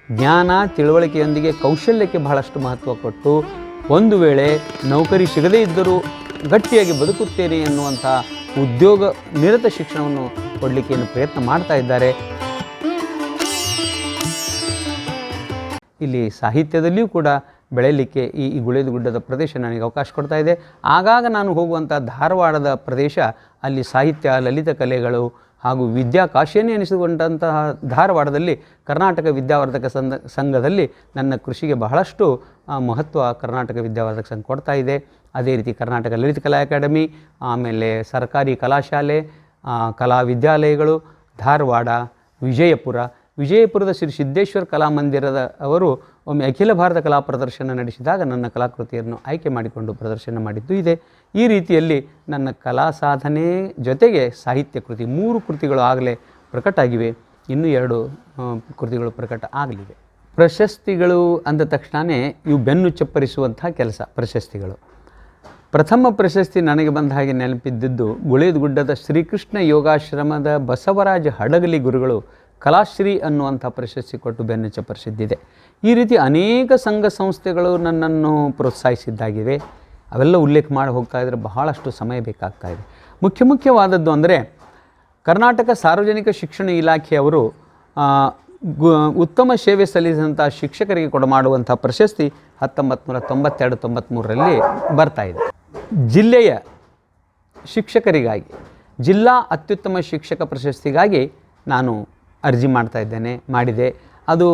ಜ್ಞಾನ ತಿಳುವಳಿಕೆಯೊಂದಿಗೆ ಕೌಶಲ್ಯಕ್ಕೆ ಬಹಳಷ್ಟು ಮಹತ್ವ ಕೊಟ್ಟು, ಒಂದು ವೇಳೆ ನೌಕರಿ ಸಿಗದೇ ಇದ್ದರೂ ಗಟ್ಟಿಯಾಗಿ ಬದುಕುತ್ತೇನೆ ಎನ್ನುವಂಥ ಉದ್ಯೋಗ ನಿರತ ಶಿಕ್ಷಣವನ್ನು ಕೊಡಲಿಕ್ಕೆ ಏನು ಪ್ರಯತ್ನ ಮಾಡ್ತಾ ಇದ್ದಾರೆ. ಇಲ್ಲಿ ಸಾಹಿತ್ಯದಲ್ಲಿಯೂ ಕೂಡ ಬೆಳೆಯಲಿಕ್ಕೆ ಈ ಗುಳೇದ ಗುಡ್ಡದ ಪ್ರದೇಶ ನನಗೆ ಅವಕಾಶ ಕೊಡ್ತಾ ಇದೆ. ಆಗಾಗ ನಾನು ಹೋಗುವಂಥ ಧಾರವಾಡದ ಪ್ರದೇಶ, ಅಲ್ಲಿ ಸಾಹಿತ್ಯ, ಲಲಿತ ಕಲೆಗಳು ಹಾಗೂ ವಿದ್ಯಾಕಾಶಿಯನ್ನೇ ಎನಿಸಿಕೊಂಡಂತಹ ಧಾರವಾಡದಲ್ಲಿ ಕರ್ನಾಟಕ ವಿದ್ಯಾವರ್ಧಕ ಸಂಘದಲ್ಲಿ ನನ್ನ ಕೃಷಿಗೆ ಬಹಳಷ್ಟು ಮಹತ್ವ ಕರ್ನಾಟಕ ವಿದ್ಯಾವರ್ಧಕ ಸಂಘ ಕೊಡ್ತಾ ಇದೆ. ಅದೇ ರೀತಿ ಕರ್ನಾಟಕ ಲಲಿತ ಕಲಾ ಅಕಾಡೆಮಿ, ಆಮೇಲೆ ಸರ್ಕಾರಿ ಕಲಾಶಾಲೆ, ಕಲಾ ವಿದ್ಯಾಲಯಗಳು, ಧಾರವಾಡ, ವಿಜಯಪುರದ ಶ್ರೀ ಸಿದ್ದೇಶ್ವರ ಕಲಾಮಂದಿರದ ಅವರು ಒಮ್ಮೆ ಅಖಿಲ ಭಾರತ ಕಲಾ ಪ್ರದರ್ಶನ ನಡೆಸಿದಾಗ ನನ್ನ ಕಲಾಕೃತಿಯನ್ನು ಆಯ್ಕೆ ಮಾಡಿಕೊಂಡು ಪ್ರದರ್ಶನ ಮಾಡಿದ್ದು ಇದೆ. ಈ ರೀತಿಯಲ್ಲಿ ನನ್ನ ಕಲಾ ಸಾಧನೆ ಜೊತೆಗೆ ಸಾಹಿತ್ಯ ಕೃತಿ 3 ಕೃತಿಗಳು ಆಗಲೇ ಪ್ರಕಟ ಆಗಿವೆ. ಇನ್ನೂ 2 ಕೃತಿಗಳು ಪ್ರಕಟ ಆಗಲಿವೆ. ಪ್ರಶಸ್ತಿಗಳು ಅಂದ ತಕ್ಷಣವೇ ಇವು ಬೆನ್ನು ಚಪ್ಪರಿಸುವಂಥ ಕೆಲಸ. ಪ್ರಥಮ ಪ್ರಶಸ್ತಿ ನನಗೆ ಬಂದ ಹಾಗೆ ನೆನಪಿದ್ದಿದ್ದು ಗುಳೇದ ಗುಡ್ಡದ ಶ್ರೀಕೃಷ್ಣ ಯೋಗಾಶ್ರಮದ ಬಸವರಾಜ ಹಡಗಲಿ ಗುರುಗಳು ಕಲಾಶ್ರೀ ಅನ್ನುವಂಥ ಪ್ರಶಸ್ತಿ ಕೊಟ್ಟು ಬೆನ್ನು ಚಪ್ಪರಿಸಿದ್ದಿದೆ. ಈ ರೀತಿ ಅನೇಕ ಸಂಘ ಸಂಸ್ಥೆಗಳು ನನ್ನನ್ನು ಪ್ರೋತ್ಸಾಹಿಸಿದ್ದಾಗಿವೆ. ಅವೆಲ್ಲ ಉಲ್ಲೇಖ ಮಾಡಿ ಹೋಗ್ತಾ ಇದ್ದರೆ ಬಹಳಷ್ಟು ಸಮಯ ಬೇಕಾಗ್ತಾ ಇದೆ. ಮುಖ್ಯವಾದದ್ದು ಅಂದರೆ ಕರ್ನಾಟಕ ಸಾರ್ವಜನಿಕ ಶಿಕ್ಷಣ ಇಲಾಖೆಯವರು ಉತ್ತಮ ಸೇವೆ ಸಲ್ಲಿಸಿದಂಥ ಶಿಕ್ಷಕರಿಗೆ ಕೊಡಮಾಡುವಂಥ ಪ್ರಶಸ್ತಿ 1992-93ರಲ್ಲಿ ಬರ್ತಾ ಇದೆ. ಜಿಲ್ಲೆಯ ಶಿಕ್ಷಕರಿಗಾಗಿ ಜಿಲ್ಲಾ ಅತ್ಯುತ್ತಮ ಶಿಕ್ಷಕ ಪ್ರಶಸ್ತಿಗಾಗಿ ನಾನು ಅರ್ಜಿ ಮಾಡಿದೆ. ಅದು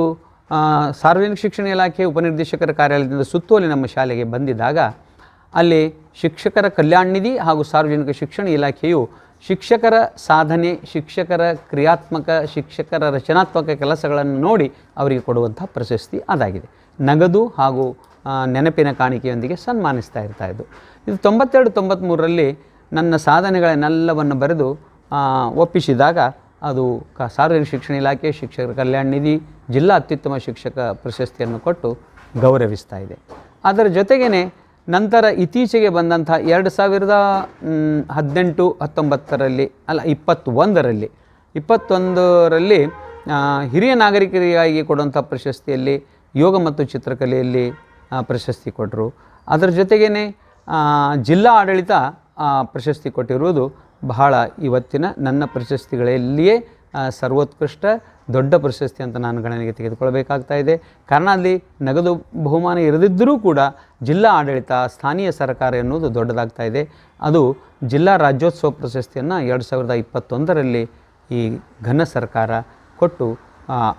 ಸಾರ್ವಜನಿಕ ಶಿಕ್ಷಣ ಇಲಾಖೆ ಉಪನಿರ್ದೇಶಕರ ಕಾರ್ಯಾಲಯದಿಂದ ಸುತ್ತೋಲೆ ನಮ್ಮ ಶಾಲೆಗೆ ಬಂದಿದ್ದಾಗ ಅಲ್ಲಿ ಶಿಕ್ಷಕರ ಕಲ್ಯಾಣ ನಿಧಿ ಹಾಗೂ ಸಾರ್ವಜನಿಕ ಶಿಕ್ಷಣ ಇಲಾಖೆಯು ಶಿಕ್ಷಕರ ಸಾಧನೆ, ಶಿಕ್ಷಕರ ಕ್ರಿಯಾತ್ಮಕ, ಶಿಕ್ಷಕರ ರಚನಾತ್ಮಕ ಕೆಲಸಗಳನ್ನು ನೋಡಿ ಅವರಿಗೆ ಕೊಡುವಂಥ ಪ್ರಶಸ್ತಿ ಅದಾಗಿದೆ. ನಗದು ಹಾಗೂ ನೆನಪಿನ ಕಾಣಿಕೆಯೊಂದಿಗೆ ಸನ್ಮಾನಿಸ್ತಾ ಇದ್ದು. ಇದು 92-93ರಲ್ಲಿ ನನ್ನ ಸಾಧನೆಗಳನ್ನೆಲ್ಲವನ್ನು ಬರೆದು ಒಪ್ಪಿಸಿದಾಗ ಅದು ಸಾರ್ವಜನಿಕ ಶಿಕ್ಷಣ ಇಲಾಖೆ ಶಿಕ್ಷಕರ ಕಲ್ಯಾಣ ನಿಧಿ ಜಿಲ್ಲಾ ಅತ್ಯುತ್ತಮ ಶಿಕ್ಷಕ ಪ್ರಶಸ್ತಿಯನ್ನು ಕೊಟ್ಟು ಗೌರವಿಸ್ತಾ ಇದೆ. ಅದರ ಜೊತೆಗೇ ನಂತರ ಇತ್ತೀಚೆಗೆ ಬಂದಂಥ 2019-21ರಲ್ಲಿ ಹಿರಿಯ ನಾಗರಿಕರಿಗಾಗಿ ಕೊಡುವಂಥ ಪ್ರಶಸ್ತಿಯಲ್ಲಿ ಯೋಗ ಮತ್ತು ಚಿತ್ರಕಲೆಯಲ್ಲಿ ಪ್ರಶಸ್ತಿ ಕೊಟ್ಟರು. ಅದರ ಜೊತೆಗೇ ಜಿಲ್ಲಾ ಆಡಳಿತ ಪ್ರಶಸ್ತಿ ಕೊಟ್ಟಿರುವುದು ಬಹಳ ಇವತ್ತಿನ ನನ್ನ ಪ್ರಶಸ್ತಿಗಳಲ್ಲಿಯೇ ಸರ್ವೋತ್ಕೃಷ್ಟ ದೊಡ್ಡ ಪ್ರಶಸ್ತಿ ಅಂತ ನಾನು ಗಣನೆಗೆ ತೆಗೆದುಕೊಳ್ಬೇಕಾಗ್ತಾ ಇದೆ. ಕಾರಣ ಅಲ್ಲಿ ನಗದು ಬಹುಮಾನ ಇರದಿದ್ದರೂ ಕೂಡ ಜಿಲ್ಲಾ ಆಡಳಿತ, ಸ್ಥಾನೀಯ ಸರ್ಕಾರ ಎನ್ನುವುದು ದೊಡ್ಡದಾಗ್ತಾ ಇದೆ. ಅದು ಜಿಲ್ಲಾ ರಾಜ್ಯೋತ್ಸವ ಪ್ರಶಸ್ತಿಯನ್ನು 2021ರಲ್ಲಿ ಈ ಘನ ಸರ್ಕಾರ ಕೊಟ್ಟು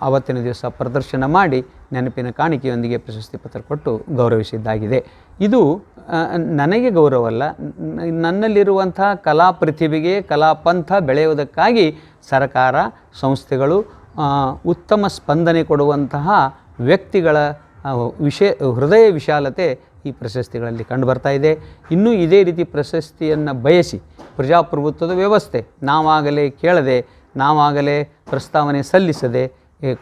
ಆವತ್ತಿನ ದಿವಸ ಪ್ರದರ್ಶನ ಮಾಡಿ ನೆನಪಿನ ಕಾಣಿಕೆಯೊಂದಿಗೆ ಪ್ರಶಸ್ತಿ ಪತ್ರ ಕೊಟ್ಟು ಗೌರವಿಸಿದ್ದಾಗಿದೆ. ಇದು ನನಗೆ ಗೌರವವಲ್ಲ, ನನ್ನಲ್ಲಿರುವಂಥ ಕಲಾ ಪ್ರತಿಭೆಗೆ, ಕಲಾಪಂಥ ಬೆಳೆಯುವುದಕ್ಕಾಗಿ ಸರ್ಕಾರ, ಸಂಸ್ಥೆಗಳು, ಉತ್ತಮ ಸ್ಪಂದನೆ ಕೊಡುವಂತಹ ವ್ಯಕ್ತಿಗಳ ಹೃದಯ ವಿಶಾಲತೆ ಈ ಪ್ರಶಸ್ತಿಗಳಲ್ಲಿ ಕಂಡುಬರ್ತಾ ಇದೆ. ಇನ್ನೂ ಇದೇ ರೀತಿ ಪ್ರಶಸ್ತಿಯನ್ನು ಬಯಸಿ ಪ್ರಜಾಪ್ರಭುತ್ವದ ವ್ಯವಸ್ಥೆ ನಾವಾಗಲೇ ಕೇಳದೆ, ನಾವಾಗಲೇ ಪ್ರಸ್ತಾವನೆ ಸಲ್ಲಿಸದೆ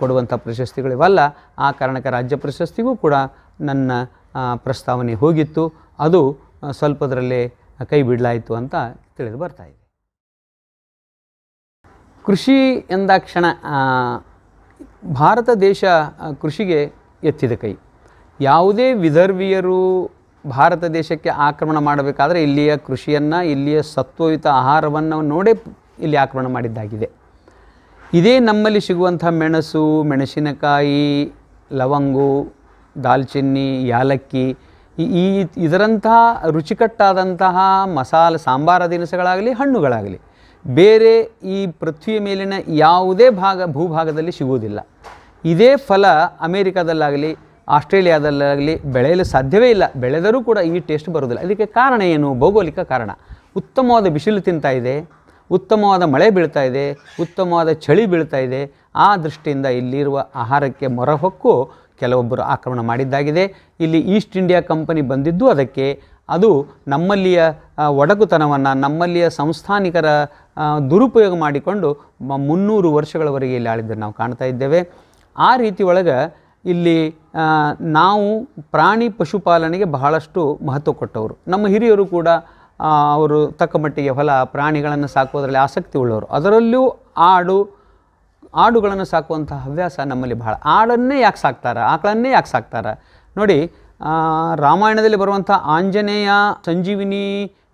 ಕೊಡುವಂಥ ಪ್ರಶಸ್ತಿಗಳಿವಲ್ಲ. ಆ ಕಾರಣಕ್ಕೆ ರಾಜ್ಯ ಪ್ರಶಸ್ತಿಗೂ ಕೂಡ ನನ್ನ ಪ್ರಸ್ತಾವನೆ ಹೋಗಿತ್ತು. ಅದು ಸ್ವಲ್ಪದರಲ್ಲೇ ಕೈ ಬಿಡಲಾಯಿತು ಅಂತ ತಿಳಿದು ಬರ್ತಾ ಇದೆ. ಕೃಷಿ ಎಂದಾಕ್ಷಣ ಭಾರತ ದೇಶ ಕೃಷಿಗೆ ಎತ್ತಿದ ಕೈ. ಯಾವುದೇ ವಿದರ್ಭೀಯರು ಭಾರತ ದೇಶಕ್ಕೆ ಆಕ್ರಮಣ ಮಾಡಬೇಕಾದ್ರೆ ಇಲ್ಲಿಯ ಕೃಷಿಯನ್ನು, ಇಲ್ಲಿಯ ಸತ್ವಯುತ ಆಹಾರವನ್ನು ನೋಡೇ ಇಲ್ಲಿ ಆಕ್ರಮಣ ಮಾಡಿದ್ದಾಗಿದೆ. ಇದೇ ನಮ್ಮಲ್ಲಿ ಸಿಗುವಂಥ ಮೆಣಸು, ಮೆಣಸಿನಕಾಯಿ, ಲವಂಗು, ದಾಲ್ಚಿನ್ನಿ, ಯಾಲಕ್ಕಿ, ಇದರಂತಹ ರುಚಿಕಟ್ಟಾದಂತಹ ಸಾಂಬಾರ ದಿನಸುಗಳಾಗಲಿ, ಹಣ್ಣುಗಳಾಗಲಿ ಬೇರೆ ಈ ಪೃಥ್ವಿಯ ಮೇಲಿನ ಯಾವುದೇ ಭೂಭಾಗದಲ್ಲಿ ಸಿಗುವುದಿಲ್ಲ. ಇದೇ ಫಲ ಅಮೇರಿಕಾದಲ್ಲಾಗಲಿ, ಆಸ್ಟ್ರೇಲಿಯಾದಲ್ಲಾಗಲಿ ಬೆಳೆಯಲು ಸಾಧ್ಯವೇ ಇಲ್ಲ. ಬೆಳೆದರೂ ಕೂಡ ಈ ಟೇಸ್ಟ್ ಬರೋದಿಲ್ಲ. ಇದಕ್ಕೆ ಕಾರಣ ಏನು? ಭೌಗೋಳಿಕ ಕಾರಣ. ಉತ್ತಮವಾದ ಬಿಸಿಲು ತಿಂತಾ ಇದೆ, ಉತ್ತಮವಾದ ಮಳೆ ಬೀಳ್ತಾ ಇದೆ, ಉತ್ತಮವಾದ ಚಳಿ ಬೀಳ್ತಾ ಇದೆ. ಆ ದೃಷ್ಟಿಯಿಂದ ಇಲ್ಲಿರುವ ಆಹಾರಕ್ಕೆ ಮೊರಹೊಕ್ಕು ಕೆಲವೊಬ್ಬರು ಆಕ್ರಮಣ ಮಾಡಿದ್ದಾಗಿದೆ. ಇಲ್ಲಿ ಈಸ್ಟ್ ಇಂಡಿಯಾ ಕಂಪನಿ ಬಂದಿದ್ದು ಅದಕ್ಕೆ. ಅದು ನಮ್ಮಲ್ಲಿಯ ಒಡಕುತನವನ್ನು, ನಮ್ಮಲ್ಲಿಯ ಸಂಸ್ಥಾನಿಕರ ದುರುಪಯೋಗ ಮಾಡಿಕೊಂಡು 300 ವರ್ಷಗಳವರೆಗೆ ಇಲ್ಲಿ ಆಳಿದ್ದನ್ನು ನಾವು ಕಾಣ್ತಾ ಇದ್ದೇವೆ. ಆ ರೀತಿ ಒಳಗೆ ಇಲ್ಲಿ ನಾವು ಪ್ರಾಣಿ ಪಶುಪಾಲನೆಗೆ ಬಹಳಷ್ಟು ಮಹತ್ವ ಕೊಟ್ಟವರು. ನಮ್ಮ ಹಿರಿಯರು ಕೂಡ ಅವರು ತಕ್ಕ ಮಟ್ಟಿಗೆ ಪ್ರಾಣಿಗಳನ್ನು ಸಾಕುವುದರಲ್ಲಿ ಆಸಕ್ತಿ ಉಳ್ಳವರು. ಅದರಲ್ಲೂ ಆಡು, ಆಡುಗಳನ್ನು ಸಾಕುವಂಥ ಹವ್ಯಾಸ ನಮ್ಮಲ್ಲಿ ಬಹಳ. ಆಡನ್ನೇ ಯಾಕೆ ಸಾಕ್ತಾರೆ, ಆಕಳನ್ನೇ ಯಾಕೆ ಸಾಕ್ತಾರೆ ನೋಡಿ. ರಾಮಾಯಣದಲ್ಲಿ ಬರುವಂಥ ಆಂಜನೇಯ ಸಂಜೀವಿನಿ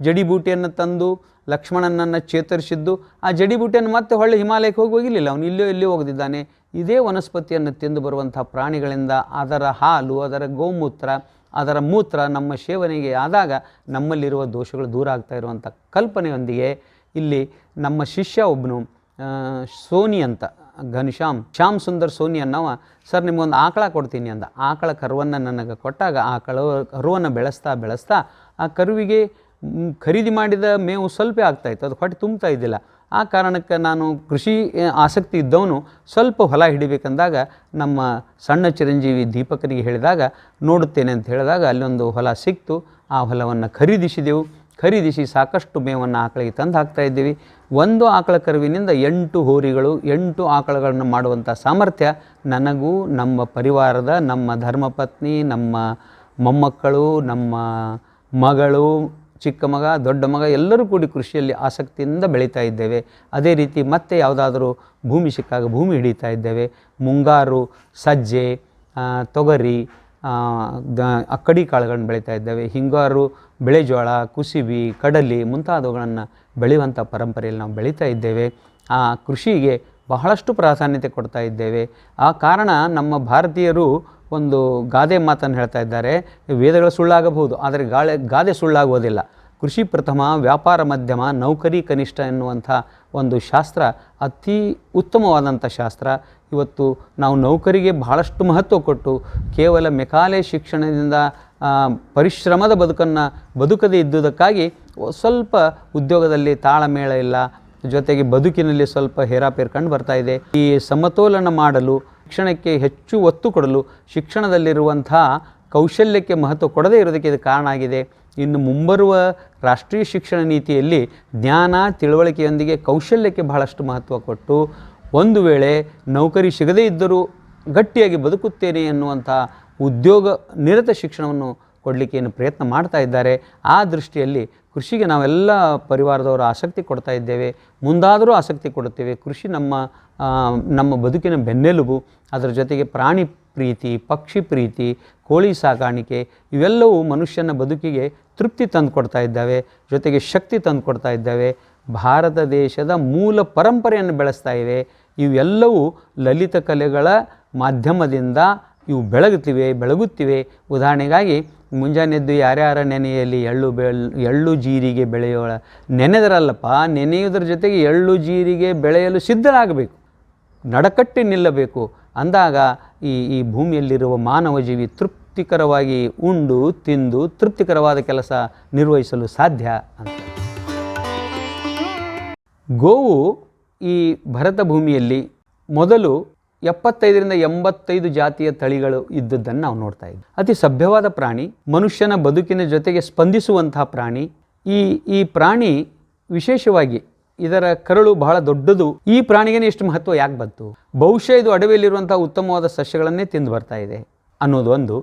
ಜಡಿಬೂಟಿಯನ್ನು ತಂದು ಲಕ್ಷ್ಮಣನನ್ನು ಚೇತರಿಸಿದ್ದು, ಆ ಜಡಿಬೂಟಿಯನ್ನು ಮತ್ತೆ ಹೊಳ್ಳಿ ಹಿಮಾಲಯಕ್ಕೆ ಹೋಗಲಿಲ್ಲ, ಅವನು ಇಲ್ಲೇ ಹೋಗದಿದ್ದಾನೆ. ಇದೇ ವನಸ್ಪತಿಯನ್ನು ತಿಂದು ಬರುವಂಥ ಪ್ರಾಣಿಗಳಿಂದ ಅದರ ಹಾಲು, ಅದರ ಗೋಮೂತ್ರ, ಅದರ ಮೂತ್ರ ನಮ್ಮ ಸೇವನೆಗೆ ಆದಾಗ ನಮ್ಮಲ್ಲಿರುವ ದೋಷಗಳು ದೂರ ಆಗ್ತಾ ಇರುವಂಥ ಕಲ್ಪನೆಯೊಂದಿಗೆ ಇಲ್ಲಿ ನಮ್ಮ ಶಿಷ್ಯ ಒಬ್ಬನು ಸೋನಿ ಅಂತ, ಶ್ಯಾಮ್ ಸುಂದರ್ ಸೋನಿ ಅನ್ನವ, ಸರ್ ನಿಮಗೊಂದು ಆಕಳ ಕೊಡ್ತೀನಿ ಅಂದ. ಆಕಳ ಕರುವನ್ನು ನನಗೆ ಕೊಟ್ಟಾಗ ಆ ಕರುವನ್ನು ಬೆಳೆಸ್ತಾ ಆ ಕರುವಿಗೆ ಖರೀದಿ ಮಾಡಿದ ಮೇವು ಸ್ವಲ್ಪ ಆಗ್ತಾಯಿತ್ತು, ಅದು ಹೊಟ್ಟೆ ತುಂಬ್ತಾ ಇದ್ದಿಲ್ಲ. ಆ ಕಾರಣಕ್ಕೆ ನಾನು ಕೃಷಿ ಆಸಕ್ತಿ ಇದ್ದವನು ಸ್ವಲ್ಪ ಹೊಲ ಹಿಡಿಬೇಕಂದಾಗ ನಮ್ಮ ಸಣ್ಣ ಚಿರಂಜೀವಿ ದೀಪಕನಿಗೆ ಹೇಳಿದಾಗ ನೋಡುತ್ತೇನೆ ಅಂತ ಹೇಳಿದಾಗ ಅಲ್ಲೊಂದು ಹೊಲ ಸಿಕ್ತು. ಆ ಹೊಲವನ್ನು ಖರೀದಿಸಿ ಸಾಕಷ್ಟು ಮೇವನ್ನು ಆಕಳಿಗೆ ತಂದು ಹಾಕ್ತಾಯಿದ್ದೀವಿ. ಒಂದು ಆಕಳ ಕರುವಿನಿಂದ 8 ಹೋರಿಗಳು 8 ಆಕಳುಗಳನ್ನು ಮಾಡುವಂಥ ಸಾಮರ್ಥ್ಯ ನನಗೂ, ನಮ್ಮ ಪರಿವಾರದ, ನಮ್ಮ ಧರ್ಮಪತ್ನಿ, ನಮ್ಮ ಮೊಮ್ಮಕ್ಕಳು, ನಮ್ಮ ಮಗಳು, ಚಿಕ್ಕ ಮಗ, ದೊಡ್ಡ ಮಗ ಎಲ್ಲರೂ ಕೂಡಿ ಕೃಷಿಯಲ್ಲಿ ಆಸಕ್ತಿಯಿಂದ ಬೆಳೀತಾ ಇದ್ದೇವೆ. ಅದೇ ರೀತಿ ಮತ್ತೆ ಯಾವುದಾದ್ರೂ ಭೂಮಿ ಸಿಕ್ಕಾಗ ಭೂಮಿ ಹಿಡಿತಾ ಇದ್ದೇವೆ. ಮುಂಗಾರು ಸಜ್ಜೆ, ತೊಗರಿ, ಅಕ್ಕಡಿ ಕಾಳುಗಳನ್ನು ಬೆಳೀತಾ ಇದ್ದೇವೆ. ಹಿಂಗಾರು ಬೆಳೆಜೋಳ, ಕುಸಿಬಿ, ಕಡಲೆ ಮುಂತಾದವುಗಳನ್ನು ಬೆಳೆಯುವಂಥ ಪರಂಪರೆಯಲ್ಲಿ ನಾವು ಬೆಳೀತಾ ಇದ್ದೇವೆ. ಆ ಕೃಷಿಗೆ ಬಹಳಷ್ಟು ಪ್ರಾಧಾನ್ಯತೆ ಕೊಡ್ತಾ ಇದ್ದೇವೆ. ಆ ಕಾರಣ ನಮ್ಮ ಭಾರತೀಯರು ಒಂದು ಗಾದೆ ಮಾತನ್ನು ಹೇಳ್ತಾ ಇದ್ದಾರೆ, ವೇದಗಳು ಸುಳ್ಳಾಗಬಹುದು ಆದರೆ ಗಾದೆ ಸುಳ್ಳಾಗುವುದಿಲ್ಲ. ಕೃಷಿ ಪ್ರಥಮ, ವ್ಯಾಪಾರ ಮಧ್ಯಮ, ನೌಕರಿ ಕನಿಷ್ಠ ಎನ್ನುವಂಥ ಒಂದು ಶಾಸ್ತ್ರ ಅತಿ ಉತ್ತಮವಾದಂಥ ಶಾಸ್ತ್ರ. ಇವತ್ತು ನಾವು ನೌಕರಿಗೆ ಬಹಳಷ್ಟು ಮಹತ್ವ ಕೊಟ್ಟು ಕೇವಲ ಮೆಕಾಲೆ ಶಿಕ್ಷಣದಿಂದ ಪರಿಶ್ರಮದ ಬದುಕದೇ ಇದ್ದುದಕ್ಕಾಗಿ ಸ್ವಲ್ಪ ಉದ್ಯೋಗದಲ್ಲಿ ತಾಳಮೇಳ ಇಲ್ಲ, ಜೊತೆಗೆ ಬದುಕಿನಲ್ಲಿ ಸ್ವಲ್ಪ ಹೇರಾಪೇರು ಕಂಡು ಬರ್ತಾ ಇದೆ. ಈ ಸಮತೋಲನ ಮಾಡಲು, ಶಿಕ್ಷಣಕ್ಕೆ ಹೆಚ್ಚು ಒತ್ತು ಕೊಡಲು, ಶಿಕ್ಷಣದಲ್ಲಿರುವಂಥ ಕೌಶಲ್ಯಕ್ಕೆ ಮಹತ್ವ ಕೊಡದೇ ಇರೋದಕ್ಕೆ ಇದು ಕಾರಣ ಆಗಿದೆ. ಇನ್ನು ಮುಂಬರುವ ರಾಷ್ಟ್ರೀಯ ಶಿಕ್ಷಣ ನೀತಿಯಲ್ಲಿ ಜ್ಞಾನ ತಿಳುವಳಿಕೆಯೊಂದಿಗೆ ಕೌಶಲ್ಯಕ್ಕೆ ಬಹಳಷ್ಟು ಮಹತ್ವ ಕೊಟ್ಟು, ಒಂದು ವೇಳೆ ನೌಕರಿ ಸಿಗದೇ ಇದ್ದರೂ ಗಟ್ಟಿಯಾಗಿ ಬದುಕುತ್ತೇನೆ ಎನ್ನುವಂಥ ಉದ್ಯೋಗ ನಿರತ ಶಿಕ್ಷಣವನ್ನು ಕೊಡಲಿಕ್ಕೆ ಏನು ಪ್ರಯತ್ನ ಮಾಡ್ತಾ ಇದ್ದಾರೆ. ಆ ದೃಷ್ಟಿಯಲ್ಲಿ ಕೃಷಿಗೆ ನಾವೆಲ್ಲ ಪರಿವಾರದವರು ಆಸಕ್ತಿ ಕೊಡ್ತಾ ಇದ್ದೇವೆ, ಮುಂದಾದರೂ ಆಸಕ್ತಿ ಕೊಡುತ್ತೇವೆ. ಕೃಷಿ ನಮ್ಮ ಬದುಕಿನ ಬೆನ್ನೆಲುಬು. ಅದರ ಜೊತೆಗೆ ಪ್ರಾಣಿ ಪ್ರೀತಿ, ಪಕ್ಷಿ ಪ್ರೀತಿ, ಕೋಳಿ ಸಾಕಾಣಿಕೆ ಇವೆಲ್ಲವೂ ಮನುಷ್ಯನ ಬದುಕಿಗೆ ತೃಪ್ತಿ ತಂದು ಕೊಡ್ತಾ ಇದ್ದಾವೆ, ಜೊತೆಗೆ ಶಕ್ತಿ ತಂದು ಕೊಡ್ತಾ ಇದ್ದಾವೆ. ಭಾರತ ದೇಶದ ಮೂಲ ಪರಂಪರೆಯನ್ನು ಬೆಳೆಸ್ತಾ ಇವೆ. ಇವೆಲ್ಲವೂ ಲಲಿತ ಕಲೆಗಳ ಮಾಧ್ಯಮದಿಂದ ಇವು ಬೆಳಗುತ್ತಿವೆ. ಉದಾಹರಣೆಗಾಗಿ ಮುಂಜಾನೆದ್ದು ಯಾರ್ಯಾರ ನೆನೆಯಲ್ಲಿ ಎಳ್ಳು ಜೀರಿಗೆ ಬೆಳೆಯೋಳ ನೆನೆದರಲ್ಲಪ್ಪ, ನೆನೆಯುವುದರ ಜೊತೆಗೆ ಎಳ್ಳು ಜೀರಿಗೆ ಬೆಳೆಯಲು ಸಿದ್ಧರಾಗಬೇಕು, ನಡಕಟ್ಟಿ ನಿಲ್ಲಬೇಕು. ಅಂದಾಗ ಈ ಭೂಮಿಯಲ್ಲಿರುವ ಮಾನವ ಜೀವಿ ತೃಪ್ತಿಕರವಾಗಿ ಉಂಡು ತಿಂದು ತೃಪ್ತಿಕರವಾದ ಕೆಲಸ ನಿರ್ವಹಿಸಲು ಸಾಧ್ಯ ಅಂತ. ಗೋವು ಈ ಭರತ ಭೂಮಿಯಲ್ಲಿ ಮೊದಲು 75ರಿಂದ 85 ಜಾತಿಯ ತಳಿಗಳು ಇದ್ದದ್ದನ್ನು ನಾವು ನೋಡ್ತಾ ಇದ್ದೀವಿ. ಅತಿ ಸಭ್ಯವಾದ ಪ್ರಾಣಿ, ಮನುಷ್ಯನ ಬದುಕಿನ ಜೊತೆಗೆ ಸ್ಪಂದಿಸುವಂತಹ ಪ್ರಾಣಿ. ಈ ಪ್ರಾಣಿ ವಿಶೇಷವಾಗಿ ಇದರ ಕರಳು ಬಹಳ ದೊಡ್ಡದು. ಈ ಪ್ರಾಣಿಗೆ ಎಷ್ಟು ಮಹತ್ವ ಯಾಕೆ ಬಂತು? ಬಹುಶಃ ಇದು ಅಡವಿಯಲ್ಲಿರುವಂಥ ಉತ್ತಮವಾದ ಸಸ್ಯಗಳನ್ನೇ ತಿಂದು ಬರ್ತಾ ಇದೆ ಅನ್ನೋದು ಒಂದು.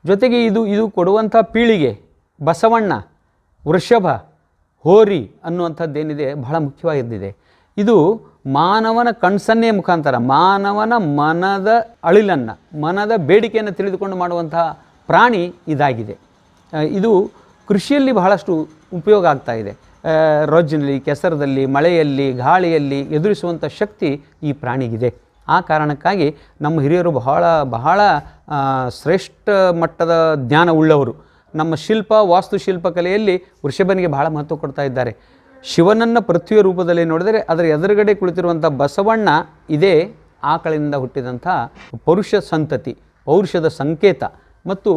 ಜೊತೆಗೆ ಇದು ಕೊಡುವಂಥ ಪೀಳಿಗೆ ಬಸವಣ್ಣ, ವೃಷಭ, ಹೋರಿ ಅನ್ನುವಂಥದ್ದೇನಿದೆ ಬಹಳ ಮುಖ್ಯವಾಗಿದ್ದಿದೆ. ಇದು ಮಾನವನ ಕಣ್ಸನ್ನೆಯ ಮುಖಾಂತರ ಮಾನವನ ಮನದ ಅಳಿಲನ್ನು, ಮನದ ಬೇಡಿಕೆಯನ್ನು ತಿಳಿದುಕೊಂಡು ಮಾಡುವಂತಹ ಪ್ರಾಣಿ ಇದಾಗಿದೆ. ಇದು ಕೃಷಿಯಲ್ಲಿ ಬಹಳಷ್ಟು ಉಪಯೋಗ ಆಗ್ತಾ ಇದೆ. ರೊಜ್ಜಿನಲ್ಲಿ, ಕೆಸರದಲ್ಲಿ, ಮಳೆಯಲ್ಲಿ, ಗಾಳಿಯಲ್ಲಿ ಎದುರಿಸುವಂಥ ಶಕ್ತಿ ಈ ಪ್ರಾಣಿಗಿದೆ. ಆ ಕಾರಣಕ್ಕಾಗಿ ನಮ್ಮ ಹಿರಿಯರು ಬಹಳ ಶ್ರೇಷ್ಠ ಮಟ್ಟದ ಜ್ಞಾನ ಉಳ್ಳವರು. ನಮ್ಮ ವಾಸ್ತುಶಿಲ್ಪ ಕಲೆಯಲ್ಲಿ ವೃಷಭನಿಗೆ ಬಹಳ ಮಹತ್ವ ಕೊಡ್ತಾ ಇದ್ದಾರೆ. ಶಿವನನ್ನು ಪೃಥ್ವಿಯ ರೂಪದಲ್ಲಿ ನೋಡಿದರೆ ಅದರ ಎದುರುಗಡೆ ಕುಳಿತಿರುವಂಥ ಬಸವಣ್ಣ ಇದೇ ಆಕಳಿಂದ ಹುಟ್ಟಿದಂಥ ಪೌರುಷ ಸಂತತಿ, ಪೌರುಷದ ಸಂಕೇತ. ಮತ್ತು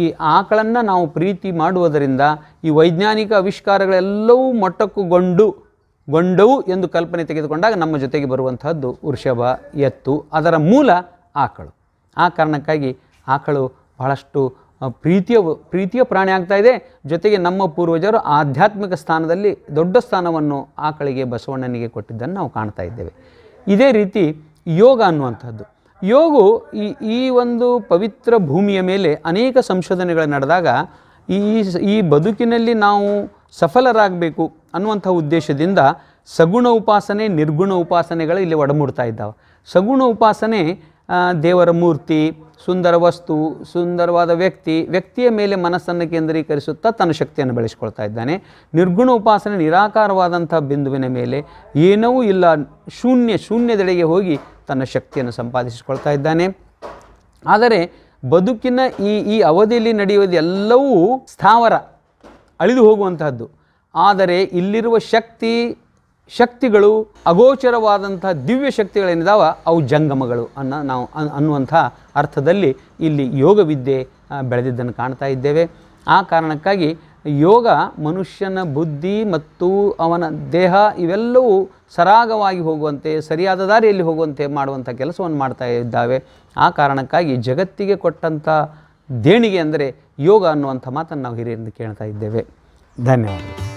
ಈ ಆಕಳನ್ನು ನಾವು ಪ್ರೀತಿ ಮಾಡುವುದರಿಂದ ಈ ವೈಜ್ಞಾನಿಕ ಆವಿಷ್ಕಾರಗಳೆಲ್ಲವೂ ಮೊಟ್ಟಕುಗೊಂಡವು ಎಂದು ಕಲ್ಪನೆ ತೆಗೆದುಕೊಂಡಾಗ ನಮ್ಮ ಜೊತೆಗೆ ಬರುವಂತಹದ್ದು ವೃಷಭ, ಎತ್ತು, ಅದರ ಮೂಲ ಆಕಳು. ಆ ಕಾರಣಕ್ಕಾಗಿ ಆಕಳು ಬಹಳಷ್ಟು ಪ್ರೀತಿಯ ಪ್ರಾಣಿ ಆಗ್ತಾ ಇದೆ. ಜೊತೆಗೆ ನಮ್ಮ ಪೂರ್ವಜರು ಆಧ್ಯಾತ್ಮಿಕ ಸ್ಥಾನದಲ್ಲಿ ದೊಡ್ಡ ಸ್ಥಾನವನ್ನು ಆಕಳಿಗೆ, ಬಸವಣ್ಣನಿಗೆ ಕೊಟ್ಟಿದ್ದನ್ನು ನಾವು ಕಾಣ್ತಾ ಇದ್ದೇವೆ. ಇದೇ ರೀತಿ ಯೋಗ ಅನ್ನುವಂಥದ್ದು, ಯೋಗವು ಈ ಒಂದು ಪವಿತ್ರ ಭೂಮಿಯ ಮೇಲೆ ಅನೇಕ ಸಂಶೋಧನೆಗಳು ನಡೆದಾಗ ಈ ಬದುಕಿನಲ್ಲಿ ನಾವು ಸಫಲರಾಗಬೇಕು ಅನ್ನುವಂಥ ಉದ್ದೇಶದಿಂದ ಸಗುಣ ಉಪಾಸನೆ, ನಿರ್ಗುಣ ಉಪಾಸನೆಗಳು ಇಲ್ಲಿ ಒಡಮೂಡ್ತಾ ಇದ್ದಾವೆ. ಸಗುಣ ಉಪಾಸನೆ ದೇವರ ಮೂರ್ತಿ, ಸುಂದರ ವಸ್ತು, ಸುಂದರವಾದ ವ್ಯಕ್ತಿಯ ಮೇಲೆ ಮನಸ್ಸನ್ನು ಕೇಂದ್ರೀಕರಿಸುತ್ತಾ ತನ್ನ ಶಕ್ತಿಯನ್ನು ಬೆಳೆಸ್ಕೊಳ್ತಾ ಇದ್ದಾನೆ. ನಿರ್ಗುಣ ಉಪಾಸನೆ ನಿರಾಕಾರವಾದಂಥ ಬಿಂದುವಿನ ಮೇಲೆ ಏನೂ ಇಲ್ಲ, ಶೂನ್ಯದೆಡೆಗೆ ಹೋಗಿ ತನ್ನ ಶಕ್ತಿಯನ್ನು ಸಂಪಾದಿಸಿಕೊಳ್ತಾ ಇದ್ದಾನೆ. ಆದರೆ ಬದುಕಿನ ಈ ಅವಧಿಯಲ್ಲಿ ನಡೆಯುವುದೆಲ್ಲವೂ ಸ್ಥಾವರ, ಅಳಿದು ಹೋಗುವಂತಹದ್ದು. ಆದರೆ ಇಲ್ಲಿರುವ ಶಕ್ತಿಗಳು ಅಗೋಚರವಾದಂಥ ದಿವ್ಯ ಶಕ್ತಿಗಳೇನಿದಾವ ಅವು ಜಂಗಮಗಳು ಅನ್ನುವಂಥ ಅರ್ಥದಲ್ಲಿ ಇಲ್ಲಿ ಯೋಗ ವಿದ್ಯೆ ಬೆಳೆದಿದ್ದನ್ನು ಕಾಣ್ತಾ ಇದ್ದೇವೆ. ಆ ಕಾರಣಕ್ಕಾಗಿ ಯೋಗ ಮನುಷ್ಯನ ಬುದ್ಧಿ ಮತ್ತು ಅವನ ದೇಹ ಇವೆಲ್ಲವೂ ಸರಾಗವಾಗಿ ಹೋಗುವಂತೆ, ಸರಿಯಾದ ದಾರಿಯಲ್ಲಿ ಹೋಗುವಂತೆ ಮಾಡುವಂಥ ಕೆಲಸವನ್ನು ಮಾಡ್ತಾ ಇದ್ದಾವೆ. ಆ ಕಾರಣಕ್ಕಾಗಿ ಜಗತ್ತಿಗೆ ಕೊಟ್ಟಂಥ ದೇಣಿಗೆ ಅಂದರೆ ಯೋಗ ಅನ್ನುವಂಥ ಮಾತನ್ನು ನಾವು ಹಿರಿಯರಿಂದ ಕೇಳ್ತಾ ಇದ್ದೇವೆ. ಧನ್ಯವಾದಗಳು.